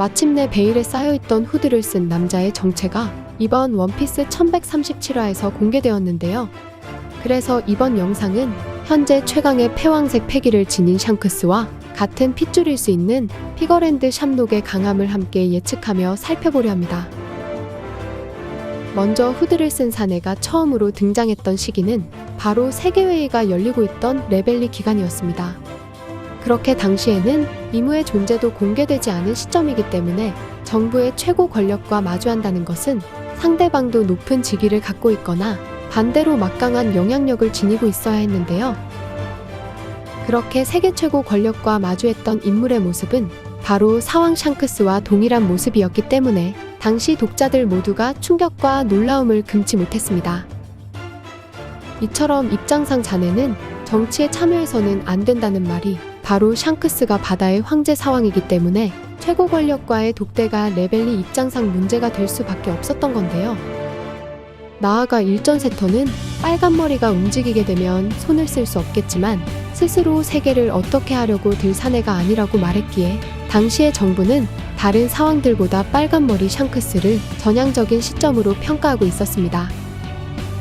마침내 베일에 쌓여있던 후드를 쓴 남자의 정체가 이번 원피스 1137화에서 공개되었는데요. 그래서 이번 영상은 현재 최강의 패왕색 패기를 지닌 샹크스와 같은 핏줄일 수 있는 피거랜드 샵록의 강함을 함께 예측하며 살펴보려 합니다. 먼저 후드를 쓴 사내가 처음으로 등장했던 시기는 바로 세계회의가 열리고 있던 레벨리 기간이었습니다. 그렇게 당시에는 이무의 존재도 공개되지 않은 시점이기 때문에 정부의 최고 권력과 마주한다는 것은 상대방도 높은 직위를 갖고 있거나 반대로 막강한 영향력을 지니고 있어야 했는데요. 그렇게 세계 최고 권력과 마주했던 인물의 모습은 바로 사왕 샹크스와 동일한 모습이었기 때문에 당시 독자들 모두가 충격과 놀라움을 금치 못했습니다. 이처럼 입장상 자네는 정치에 참여해서는 안 된다는 말이 바로 샹크스가 바다의 황제 사왕이기 때문에 최고 권력과의 독대가 레벨리 입장상 문제가 될 수밖에 없었던 건데요. 나아가 일전세터는 빨간 머리가 움직이게 되면 손을 쓸 수 없겠지만 스스로 세계를 어떻게 하려고 들 사내가 아니라고 말했기에 당시의 정부는 다른 사왕들보다 빨간 머리 샹크스를 전향적인 시점으로 평가하고 있었습니다.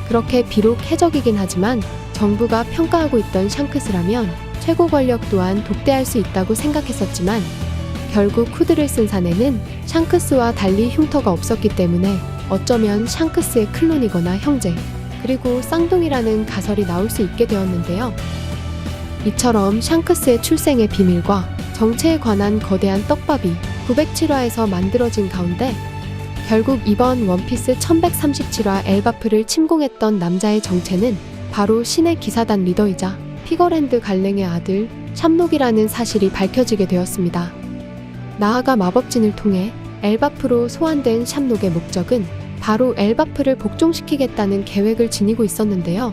그렇게 비록 해적이긴 하지만 정부가 평가하고 있던 샹크스라면 최고 권력 또한 독대할 수 있다고 생각했었지만 결국 후드를 쓴 사내는 샹크스와 달리 흉터가 없었기 때문에 어쩌면 샹크스의 클론이거나 형제, 그리고 쌍둥이라는 가설이 나올 수 있게 되었는데요. 이처럼 샹크스의 출생의 비밀과 정체에 관한 거대한 떡밥이 907화에서 만들어진 가운데 결국 이번 원피스 1137화 엘바프를 침공했던 남자의 정체는 바로 신의 기사단 리더이자 피거랜드 갈랭의 아들 샵록이라는 사실이 밝혀지게 되었습니다. 나아가 마법진을 통해 엘바프로 소환된 샵록의 목적은 바로 엘바프를 복종시키겠다는 계획을 지니고 있었는데요.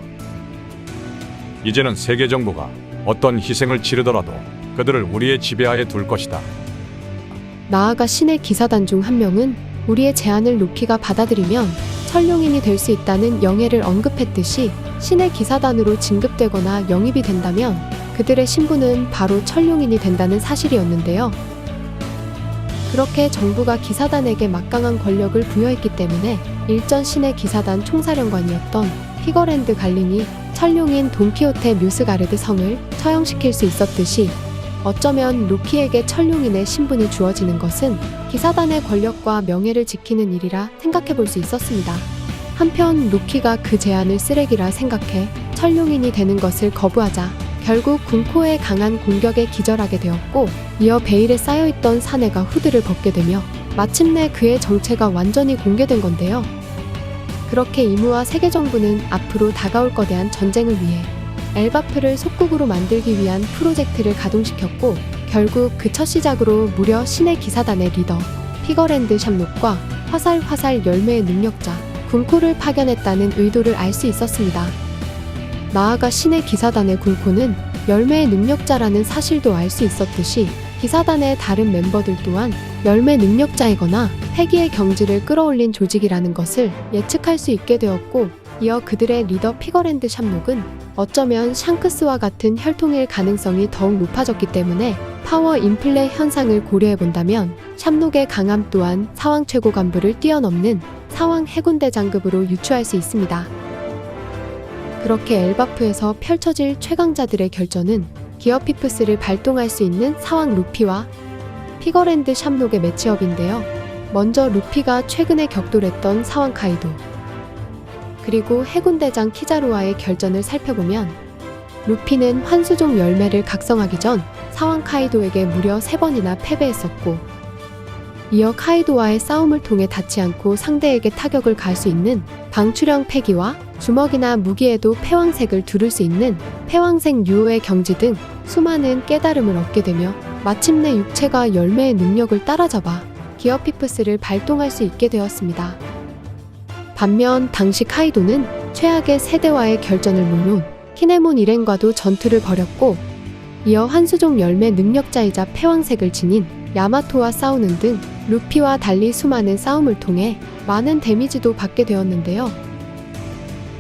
이제는 세계 정부가 어떤 희생을 치르더라도 그들을 우리의 지배하에 둘 것이다. 나아가 신의 기사단 중 한 명은 우리의 제안을 루피가 받아들이면 천룡인이 될 수 있다는 영예를 언급했듯이 신의 기사단으로 진급되거나 영입이 된다면 그들의 신분은 바로 천룡인이 된다는 사실이었는데요. 그렇게 정부가 기사단에게 막강한 권력을 부여했기 때문에 일전 신의 기사단 총사령관이었던 피거랜드 갈링이 천룡인 돈키호테 뮤스가르드 성을 처형시킬 수 있었듯이 어쩌면 루피에게 천룡인의 신분이 주어지는 것은 기사단의 권력과 명예를 지키는 일이라 생각해볼 수 있었습니다. 한편 루피가 그 제안을 쓰레기라 생각해 천룡인이 되는 것을 거부하자 결국 군코의 강한 공격에 기절하게 되었고 이어 베일에 쌓여있던 사내가 후드를 벗게 되며 마침내 그의 정체가 완전히 공개된 건데요. 그렇게 이무와 세계정부는 앞으로 다가올 거대한 전쟁을 위해 엘바프를 속국으로 만들기 위한 프로젝트를 가동시켰고 결국 그 첫 시작으로 무려 신의 기사단의 리더 피거랜드 샵록과 화살 열매의 능력자 군코를 파견했다는 의도를 알 수 있었습니다. 나아가 신의 기사단의 군코는 열매의 능력자라는 사실도 알 수 있었듯이 기사단의 다른 멤버들 또한 열매 능력자이거나 패기의 경지를 끌어올린 조직이라는 것을 예측할 수 있게 되었고 이어 그들의 리더 피거랜드 샵록은 어쩌면 샹크스와 같은 혈통일 가능성이 더욱 높아졌기 때문에 파워 인플레 현상을 고려해본다면 샵록의 강함 또한 사왕 최고 간부를 뛰어넘는 사왕 해군대장급으로 유추할 수 있습니다. 그렇게 엘바프에서 펼쳐질 최강자들의 결전은 기어피프스를 발동할 수 있는 사왕 루피와 피거랜드 샵록의 매치업인데요. 먼저 루피가 최근에 격돌했던 사왕 카이도 그리고 해군대장 키자루와의 결전을 살펴보면 루피는 환수종 열매를 각성하기 전 사왕 카이도에게 무려 3번이나 패배했었고 이어 카이도와의 싸움을 통해 닿지 않고 상대에게 타격을 가할 수 있는 방출형 패기와 주먹이나 무기에도 패왕색을 두를 수 있는 패왕색 유호의 경지 등 수많은 깨달음을 얻게 되며 마침내 육체가 열매의 능력을 따라잡아 기어피프스를 발동할 수 있게 되었습니다. 반면 당시 카이도는 최악의 세대와의 결전을 물론 키네몬 일행과도 전투를 벌였고 이어 환수종 열매 능력자이자 패왕색을 지닌 야마토와 싸우는 등 루피와 달리 수많은 싸움을 통해 많은 데미지도 받게 되었는데요.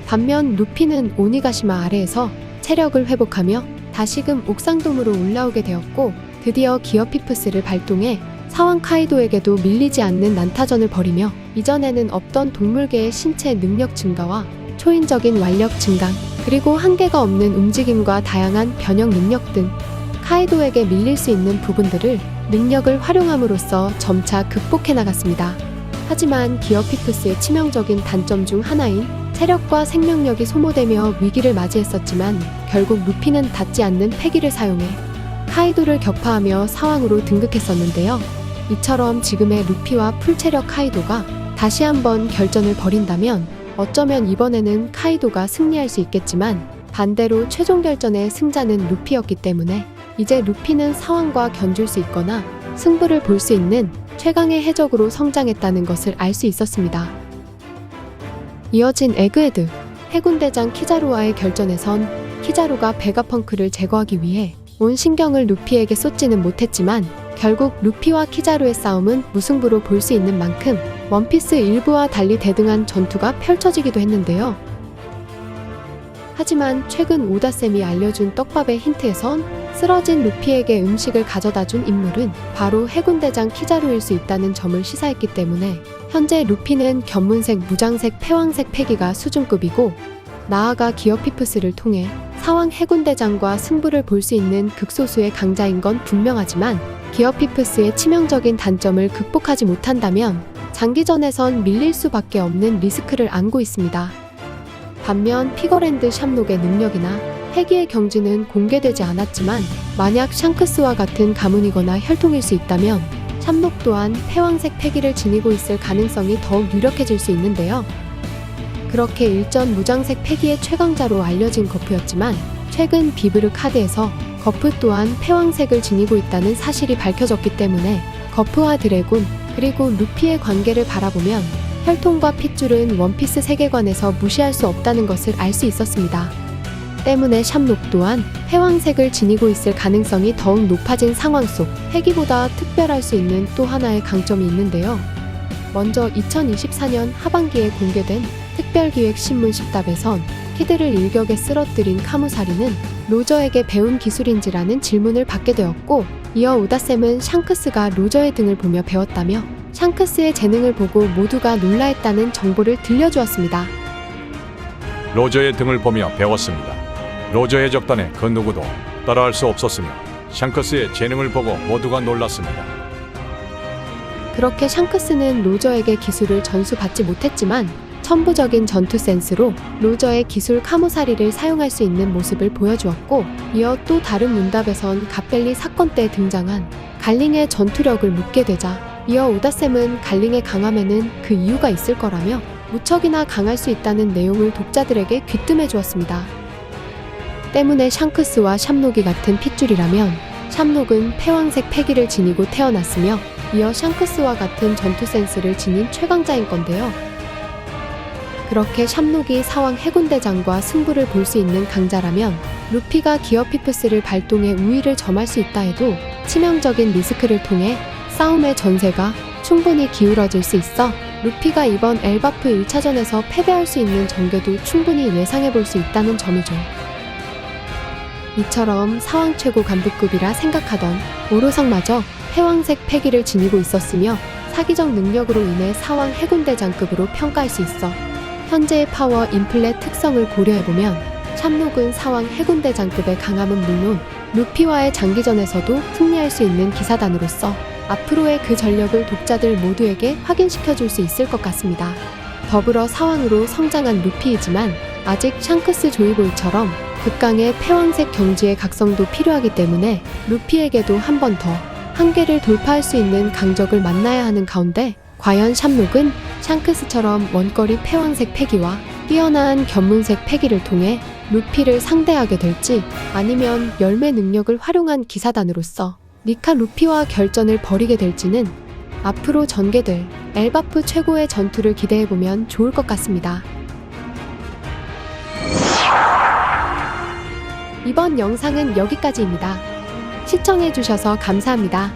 반면 루피는 오니가시마 아래에서 체력을 회복하며 다시금 옥상돔으로 올라오게 되었고 드디어 기어피프스를 발동해 사왕 카이도에게도 밀리지 않는 난타전을 벌이며 이전에는 없던 동물계의 신체 능력 증가와 초인적인 완력 증강, 그리고 한계가 없는 움직임과 다양한 변형 능력 등 카이도에게 밀릴 수 있는 부분들을 능력을 활용함으로써 점차 극복해 나갔습니다. 하지만 기어피프스의 치명적인 단점 중 하나인 체력과 생명력이 소모되며 위기를 맞이했었지만 결국 루피는 닿지 않는 패기를 사용해 카이도를 격파하며 사왕으로 등극했었는데요. 이처럼 지금의 루피와 풀체력 카이도가 다시 한번 결전을 벌인다면 어쩌면 이번에는 카이도가 승리할 수 있겠지만 반대로 최종 결전의 승자는 루피였기 때문에 이제 루피는 사왕과 견줄 수 있거나 승부를 볼 수 있는 최강의 해적으로 성장했다는 것을 알 수 있었습니다. 이어진 에그헤드, 해군대장 키자루와의 결전에선 키자루가 베가펑크를 제거하기 위해 온 신경을 루피에게 쏟지는 못했지만 결국 루피와 키자루의 싸움은 무승부로 볼 수 있는 만큼 원피스 일부와 달리 대등한 전투가 펼쳐지기도 했는데요. 하지만 최근 오다쌤이 알려준 떡밥의 힌트에선 쓰러진 루피에게 음식을 가져다준 인물은 바로 해군대장 키자루일 수 있다는 점을 시사했기 때문에 현재 루피는 견문색, 무장색, 패왕색 패기가 수준급이고 나아가 기어피프스를 통해 사왕 해군대장과 승부를 볼 수 있는 극소수의 강자인 건 분명하지만 기어피프스의 치명적인 단점을 극복하지 못한다면 장기전에선 밀릴 수밖에 없는 리스크를 안고 있습니다. 반면 피거랜드 샴록의 능력이나 패기의 경지는 공개되지 않았지만 만약 샹크스와 같은 가문이거나 혈통일 수 있다면 샴록 또한 패왕색 패기를 지니고 있을 가능성이 더욱 유력해질 수 있는데요. 그렇게 일전 무장색 패기의 최강자로 알려진 거프였지만 최근 비브르 카드에서 거프 또한 패왕색을 지니고 있다는 사실이 밝혀졌기 때문에 거프와 드래곤 그리고 루피의 관계를 바라보면 혈통과 핏줄은 원피스 세계관에서 무시할 수 없다는 것을 알 수 있었습니다. 때문에 샴록 또한 패왕색을 지니고 있을 가능성이 더욱 높아진 상황 속 패기보다 특별할 수 있는 또 하나의 강점이 있는데요. 먼저 2024년 하반기에 공개된 특별기획 신문 10답에선 키드를 일격에 쓰러뜨린 카무사리는 로저에게 배운 기술인지라는 질문을 받게 되었고 이어 오다쌤은 샹크스가 로저의 등을 보며 배웠다며 샹크스의 재능을 보고 모두가 놀라했다는 정보를 들려주었습니다. 로저의 등을 보며 배웠습니다. 로저의 적단에 그 누구도 따라할 수 없었으며 샹크스의 재능을 보고 모두가 놀랐습니다. 그렇게 샹크스는 로저에게 기술을 전수받지 못했지만 천부적인 전투 센스로 로저의 기술 카무사리를 사용할 수 있는 모습을 보여주었고 이어 또 다른 문답에선 갓벨리 사건 때 등장한 갈링의 전투력을 묻게 되자 이어 오다쌤은 갈링의 강함에는 그 이유가 있을 거라며 무척이나 강할 수 있다는 내용을 독자들에게 귀뜸해 주었습니다. 때문에 샹크스와 샴록이 같은 핏줄이라면 샴록은 패왕색 패기를 지니고 태어났으며 이어 샹크스와 같은 전투 센스를 지닌 최강자인 건데요. 그렇게 샴록이 사왕 해군대장과 승부를 볼 수 있는 강자라면 루피가 기어피프스를 발동해 우위를 점할 수 있다 해도 치명적인 리스크를 통해 싸움의 전세가 충분히 기울어질 수 있어 루피가 이번 엘바프 1차전에서 패배할 수 있는 전개도 충분히 예상해 볼 수 있다는 점이죠. 이처럼 사왕 최고 간부급이라 생각하던 오로상마저 패왕색 패기를 지니고 있었으며 사기적 능력으로 인해 사왕 해군대장급으로 평가할 수 있어 현재의 파워 인플레 특성을 고려해보면 샴록은 사왕 해군대장급의 강함은 물론 루피와의 장기전에서도 승리할 수 있는 기사단으로서 앞으로의 그 전력을 독자들 모두에게 확인시켜줄 수 있을 것 같습니다. 더불어 사왕으로 성장한 루피이지만 아직 샹크스 조이보이처럼 극강의 패왕색 경지의 각성도 필요하기 때문에 루피에게도 한 번 더 한계를 돌파할 수 있는 강적을 만나야 하는 가운데 과연 샴록은 샹크스처럼 원거리 패왕색 패기와 뛰어난 견문색 패기를 통해 루피를 상대하게 될지 아니면 열매 능력을 활용한 기사단으로서 니카 루피와 결전을 벌이게 될지는 앞으로 전개될 엘바프 최고의 전투를 기대해보면 좋을 것 같습니다. 이번 영상은 여기까지입니다. 시청해주셔서 감사합니다.